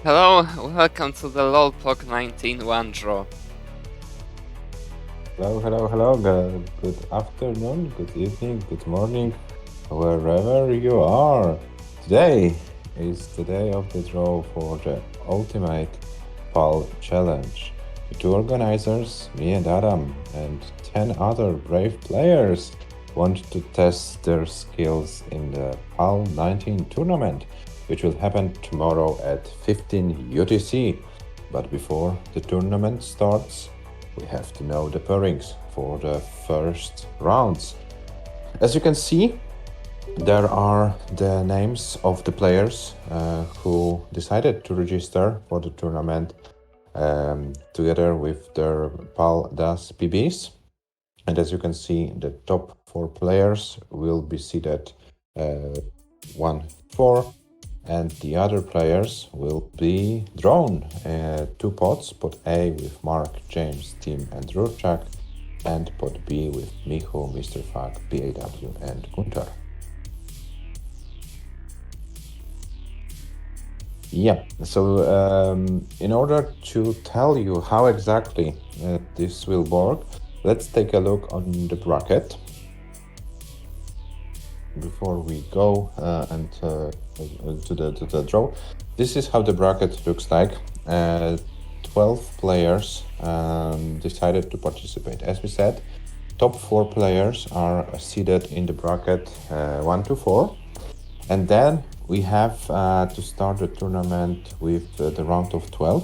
Hello, welcome to the Pog 19 one draw. Hello. Good afternoon, good evening, good morning, wherever you are. Today is the day of the draw for the Ultimate PAL Challenge. The two organizers, me and Adam, and 10 other brave players want to test their skills in the PAL 19 tournament, which will happen tomorrow at 15 UTC. But before the tournament starts, we have to know the pairings for the first rounds. As you can see, there are the names of the players who decided to register for the tournament together with their PAL DAS PBs. And as you can see, the top 4 players will be seated 1-4, and the other players will be drawn. 2 pots, pot A with Mark, James, Tim and Rurchak, and pot B with Michu, Mr. Fag, PAW and Gunter. Yeah, so in order to tell you how exactly this will work, let's take a look on the bracket before we go to the draw. This is how the bracket looks like. 12 players decided to participate. As we said, top 4 players are seated in the bracket 1-4, and then we have to start the tournament with the round of 12.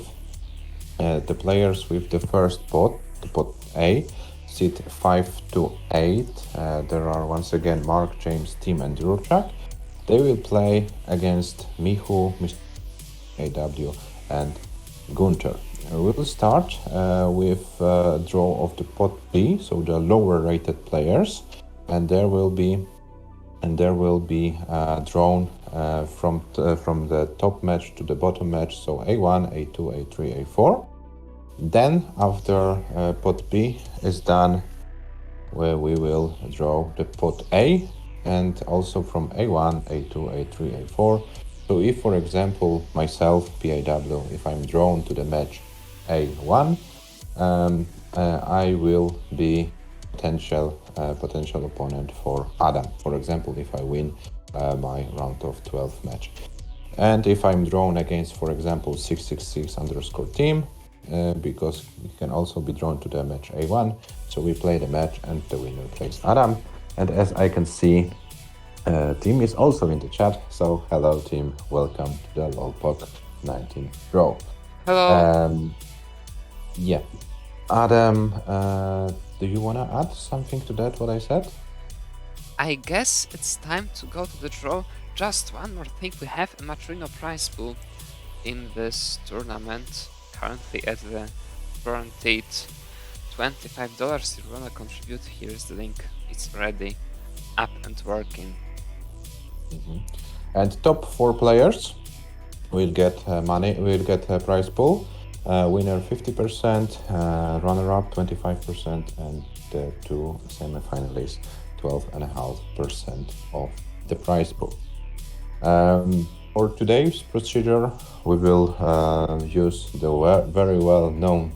The players with the first pot, the pot A, seat 5-8. There are once again Mark, James, Tim and Rurchak. They will play against Michu, Mr. AW and Gunter. We will start with draw of the pot B, so the lower rated players, and there will be drawn from the top match to the bottom match, so A1, A2, A3, A4. Then after pot B is done, where we will draw the pot A, and also from A1, A2, A3, A4. So if, for example, myself, PAW, if I'm drawn to the match A1, I will be potential opponent for Adam, for example, if I win my round of 12 match. And if I'm drawn against, for example, 666_team, because you can also be drawn to the match A1, so we play the match and the winner plays Adam. And as I can see, Team is also in the chat, so hello Team, welcome to the Pog 19 draw. Hello. Yeah, Adam, do you want to add something to that, what I said? I guess it's time to go to the draw. Just one more thing, we have a Matrino prize pool in this tournament, currently at the guaranteed $25. If you wanna contribute, here's the link. It's already up and working. And top 4 players will get money, will get a prize pool. Winner 50%, runner-up 25%, and the 2 semi-finalists 12.5% of the prize pool. For today's procedure, we will use the very well-known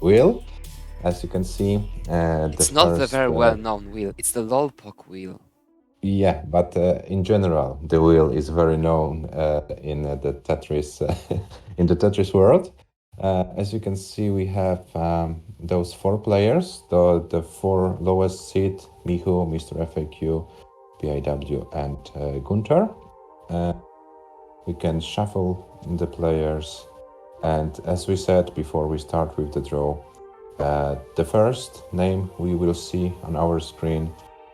wheel. As you can see, it's not the very well-known wheel, it's the Pog wheel. Yeah, but in general, the wheel is very known in the Tetris in the Tetris world. As you can see, we have those 4 players, the 4 lowest seed, Michu, Mr. FAQ, PAW and Gunter. We can shuffle the players, and as we said before we start with the draw, the first name we will see on our screen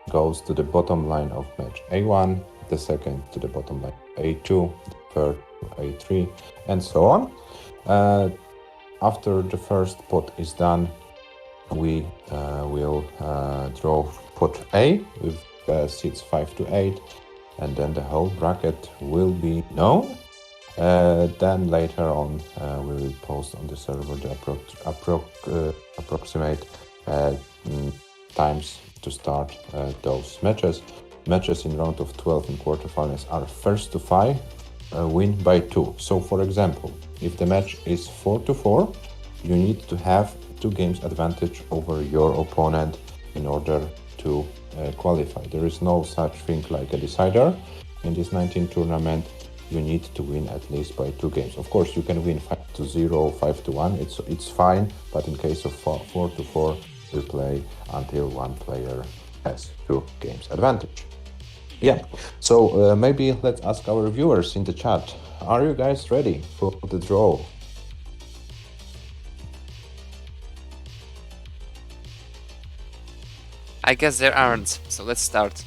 goes to the bottom line of match A1, the second to the bottom line A2, the third to A3, and so on. After the first pot is done, we will draw pot A with seats 5-8, and then the whole bracket will be known. Then later on, we will post on the server the approximate times to start those matches. Matches in round of 12 and quarterfinals are first to 5 win by 2. So for example, If the match is 4-4, you need to have 2 games advantage over your opponent in order to qualify. There is no such thing like a decider. In this 19 tournament, you need to win at least by 2 games. Of course, you can win 5-0, 5-1. It's fine, but in case of 4-4, we play until one player has 2 games advantage. Yeah, so maybe let's ask our viewers in the chat. Are you guys ready for the draw? I guess there aren't, so let's start.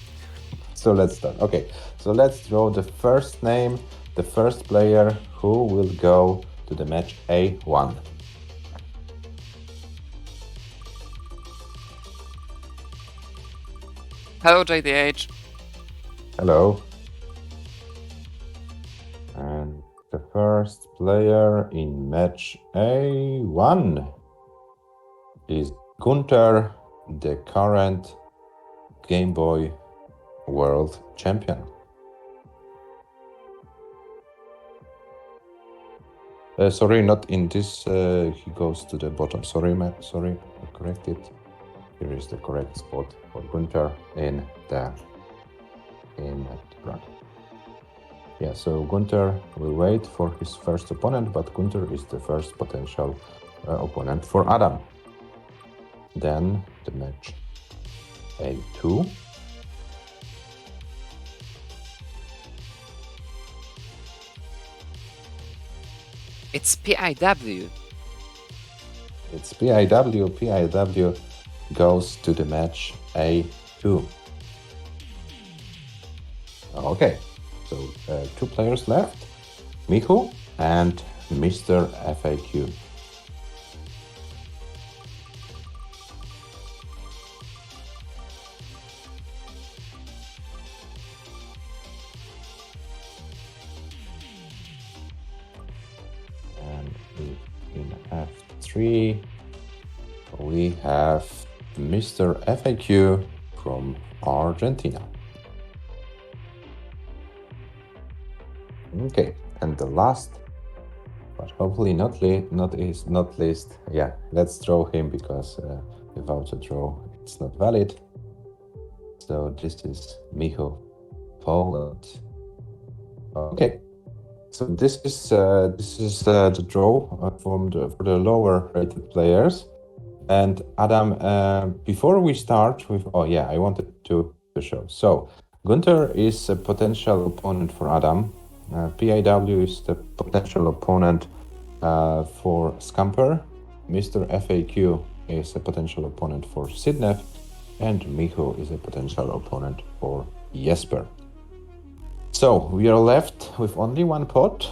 So let's start. Okay, so let's draw the first name, the first player who will go to the match A1. Hello, JDH. Hello. And the first player in match A1 is Gunter, the current Game Boy World Champion. Sorry, not in this. He goes to the bottom. Sorry, Matt. Sorry, I corrected. Here is the correct spot for Gunter in the front. Yeah, so Gunter will wait for his first opponent, but Gunter is the first potential opponent for Adam. Then the match A2. It's PIW. It's PIW. PIW goes to the match A2. Okay, so 2 players left, Michu and Mr. FAQ. And in F3, we have Mr. FAQ from Argentina. Okay, and the last, but hopefully not least. Yeah, let's draw him because without a draw, it's not valid. So this is Michu, Poland. Okay, so this is the draw for the lower rated players. And Adam, before we start with, I wanted to show. So Gunter is a potential opponent for Adam. PIW is the potential opponent for Scamper. Mr. FAQ is a potential opponent for Sidnef, and Michu is a potential opponent for Jesper. So we are left with only one pot,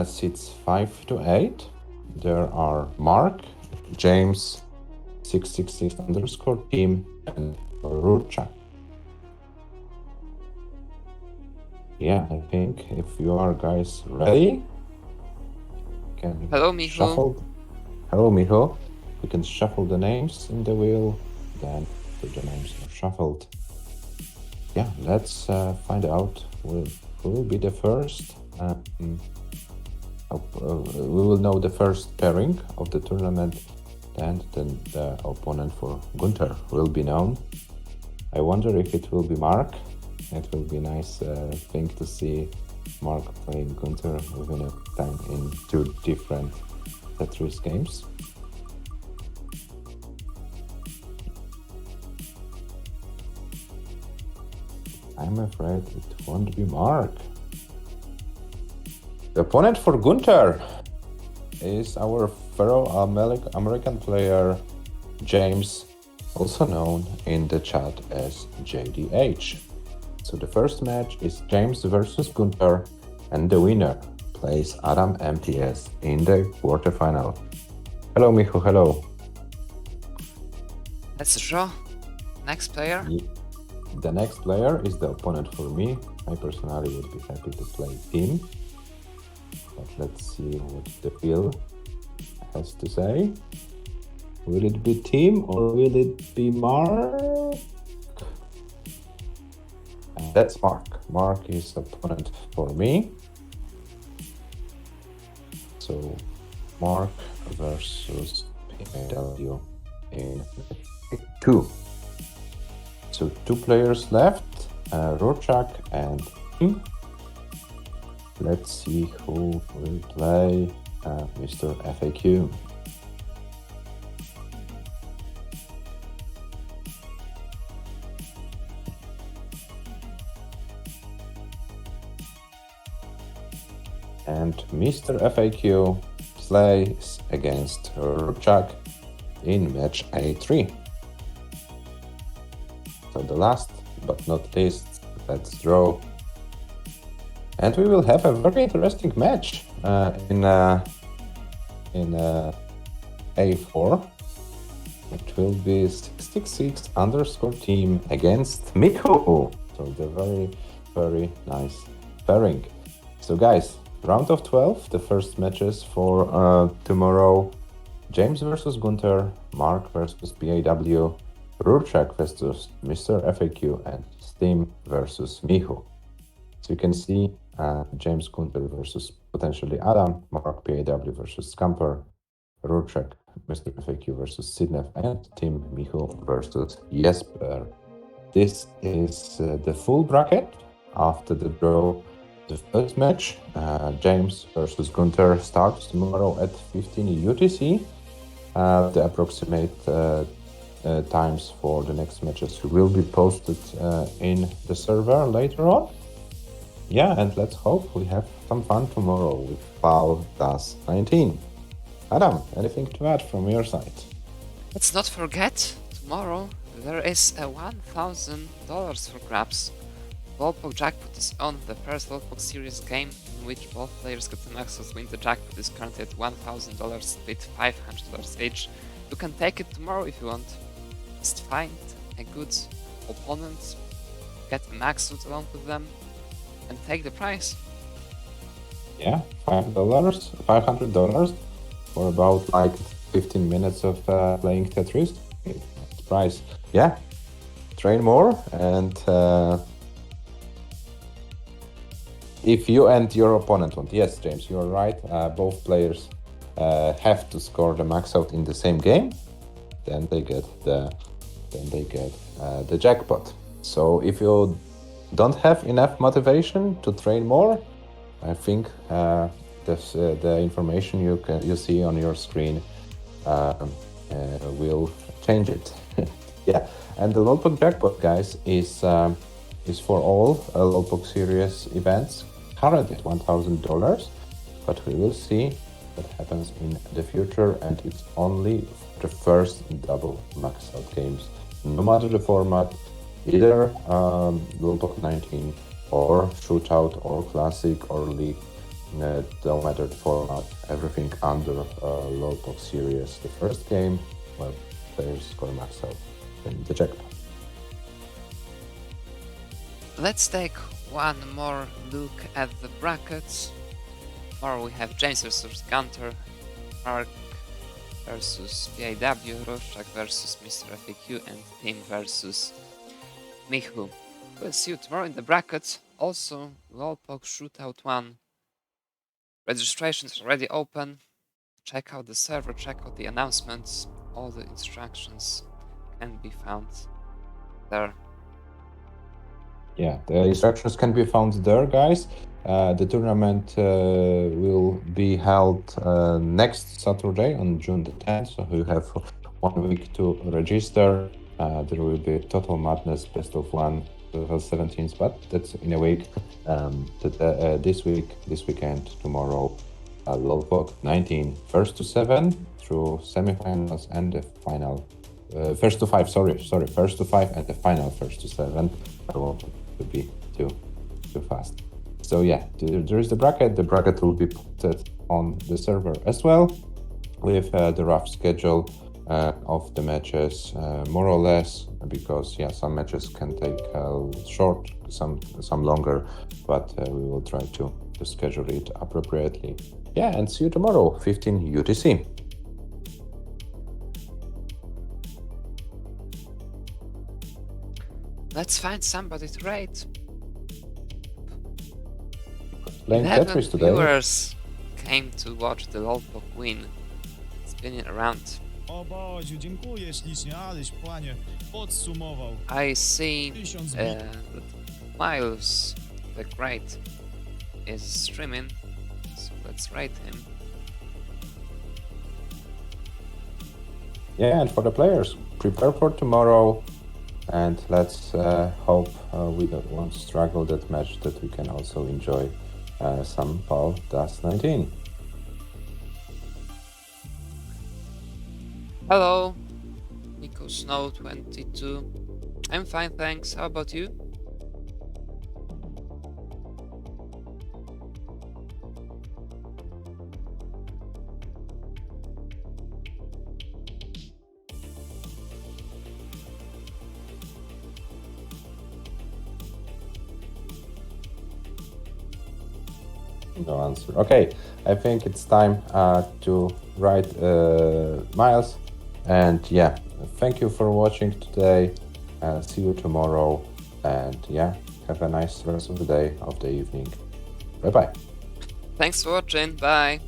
seats 5-8. There are Mark, James, 666_team, and Rucha. Yeah, I think if you are guys ready, can Hello, Michu. shuffle. Hello, Michu. We can shuffle the names in the wheel. Then the names are shuffled. Yeah, let's find out who will be the first. We will know the first pairing of the tournament, and then the opponent for Gunter will be known. I wonder if it will be Mark. It will be a nice thing to see Mark playing Gunter within a time in 2 different Tetris games. I'm afraid it won't be Mark. The opponent for Gunter is our fellow American player James, also known in the chat as JDH. So the first match is James versus Gunter, and the winner plays Adam MTS in the quarterfinal. Hello, Michu. Hello. Let's draw. Next player. The next player is the opponent for me. I personally would be happy to play him. But let's see what the wheel has to say. Will it be team or will it be Mark? And that's Mark. Mark is opponent for me. So Mark versus PAW in 2. So 2 players left, Rorschach and Tim. Let's see who will play Mr. FAQ. And Mr. FAQ plays against Rorschach in match A3. So the last but not least, let's draw. And we will have a very interesting match in A4. It will be 66 underscore team against Miku. So the very, very nice pairing. So guys, round of 12, the first matches for tomorrow. James versus Gunther, Mark versus PAW, Rurchak versus Mr. FAQ, and Steam versus Mihu. So you can see James Gunther versus potentially Adam, Mark PAW versus Scamper, Rurchak, Mr. FAQ versus Sidnev, and Team Mihu versus Jesper. This is the full bracket after the draw. The first match, James versus Gunther, starts tomorrow at 15 UTC. The approximate times for the next matches will be posted in the server later on. Yeah, and let's hope we have some fun tomorrow with Pog 19. Adam, anything to add from your side? Let's not forget, tomorrow there is a $1,000 for grabs. Lolpog Jackpot is on, the first Lolpog series game in which both players get the maximum win. The jackpot is currently at $1,000, split $500 each. You can take it tomorrow if you want. Just find a good opponent, get a max loot along with them, and take the prize. Yeah, $500 for about like 15 minutes of playing Tetris. It's price. Yeah, train more and if you and your opponent want, yes, James, you're right. Both players have to score the max out in the same game. Then they get the jackpot. So if you don't have enough motivation to train more, I think the information you see on your screen will change it. Yeah, and the Lolpog jackpot, guys, is for all Lolpog series events. Currently at $1,000, but we will see what happens in the future, and it's only the first double max out games. No matter the format, either Pog 19 or Shootout or Classic or League, no matter the format, everything under Lolpog series. The first game, well, players score max out in the jackpot. Let's take one more look at the brackets. Tomorrow we have James versus Gunter, Mark versus PAW, Rorschach versus Mr. FAQ, and Tim versus Mihu. We'll see you tomorrow in the brackets. Also, Lolpog Shootout 1. Registration is already open. Check out the server, check out the announcements. All the instructions can be found there. Yeah, the instructions can be found there, guys. The tournament will be held next Saturday on June the 10th, so you have 1 week to register. There will be Total Madness Best of 1 17th, but that's in a week. This weekend, tomorrow, Pog 19, first to 7 through semifinals and the final. First to 5 and the final first to 7. I wanted to be too fast. So yeah, there is the bracket. The bracket will be put on the server as well, with the rough schedule of the matches, more or less, because yeah, some matches can take short, some longer, but we will try to schedule it appropriately. Yeah, and see you tomorrow, 15 UTC. Let's find somebody to rate. Playing Tetris today. Viewers came to watch the Lolpok win, spinning around. O Boziu, dziękuję ślicznie, aleś panie podsumował. I see 1000 that Miles the Great is streaming, so let's rate him. Yeah, and for the players, prepare for tomorrow, and let's hope we won't struggle that match, that we can also enjoy some Pog 19. Hello, Nico Snow 22. I'm fine, thanks. How about you? No answer. Okay, I think it's time to write Miles. And yeah, thank you for watching today. See you tomorrow. And yeah, have a nice rest of the day, of the evening. Bye bye. Thanks for watching, bye!